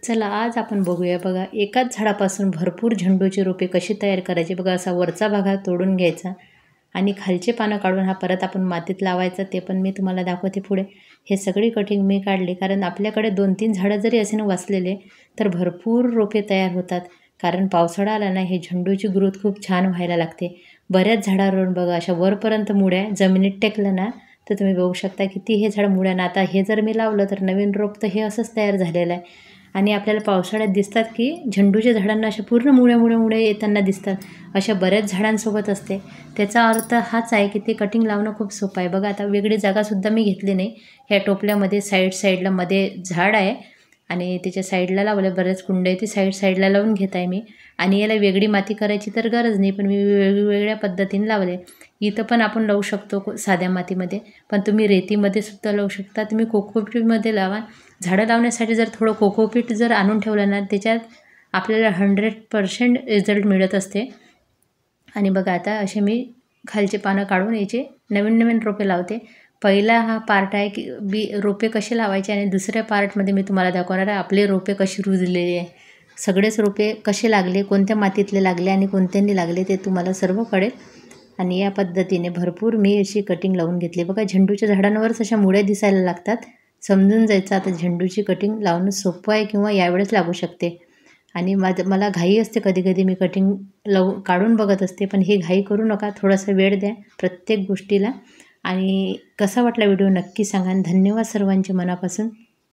चला आज आपण बघूया बघा एकाच झाडापासून भरपूर झेंडूची रोपे कशी तयार करायची। बघा असा वरचा भाग हा तोडून घ्यायचा आणि खालचे पानं काढून हा परत आपण मातीत लावायचा। ते पण मी तुम्हाला दाखवते पुढे। हे सगळी कटिंग मी काढली कारण आपल्याकडे 2-3 झाडं जरी असे वाचलेले तर भरपूर रोपे तयार होतात। कारण पावसाळा आला ना, हे झेंडूची ग्रोथ खूप छान व्हायला लागते। बऱ्याच झाडावरून बघा अशा वरपर्यंत मुळ्या जमिनीत टेकलं ना तर तुम्ही बघू शकता किती हे झाड मुळ्यानं। आता हे जर मी लावलं तर नवीन रोप तर हे असंच तयार झालेलं आहे। आणि आपल्याला पावसाळ्यात दिसतात की झेंडूच्या झाडांना अशा पूर्ण मुळ्या येताना दिसतात। अशा बऱ्याच झाडांसोबत असते। त्याचा अर्थ हाच आहे की ते कटिंग लावणं खूप सोपं आहे। बघा आता वेगळी जागासुद्धा मी घेतली नाही। ह्या टोपल्यामध्ये साईडला मध्ये झाड आहे आणि त्याच्या साईडला लावलं, बऱ्याच कुंड्या ती साईडला लावून घेत आहे मी। आणि याला वेगळी माती करायची तर गरज नाही, पण मी वेगवेगळ्या पद्धतीने लावले। इथं पण आपण लावू शकतो साध्या मातीमध्ये, पण तुम्ही रेतीमध्ये सुद्धा लावू शकता, तुम्ही कोकोपीटमध्ये लावा। झाडं लावण्यासाठी जर थोडं कोकोपीट जर आणून ठेवलं ना त्याच्यात आपल्याला 100% रिझल्ट मिळत असते। आणि बघा आता असे मी खालचे पानं काढून याचे नवीन रोपे लावते। पहिला हा पार्ट आहे की रोपे कसे लावायचे आणि दुसऱ्या पार्टमध्ये मी तुम्हाला दाखवणार आहे आपले रोपे कशी रुजलेले आहे। सगळेच रोपे कसे लागले, कोणत्या मातीतले लागले आणि कोणत्यांनी लागले ते तुम्हाला सर्व कळेल। आणि या पद्धतीने भरपूर मी अशी कटिंग लावून घेतली। बघा झेंडूच्या झाडांवरच अशा मुळ्या दिसायला लागतात, समजून जायचं आता झेंडूची कटिंग लावणं सोपं आहे किंवा यावेळेस लागू शकते। आणि मला घाई असते, कधी मी कटिंग काढून बघत असते, पण ही घाई करू नका, थोडासा वेळ द्या प्रत्येक गोष्टीला। आणि कसा वाटला व्हिडिओ नक्की सांगा। धन्यवाद सर्वांचे मनापासून।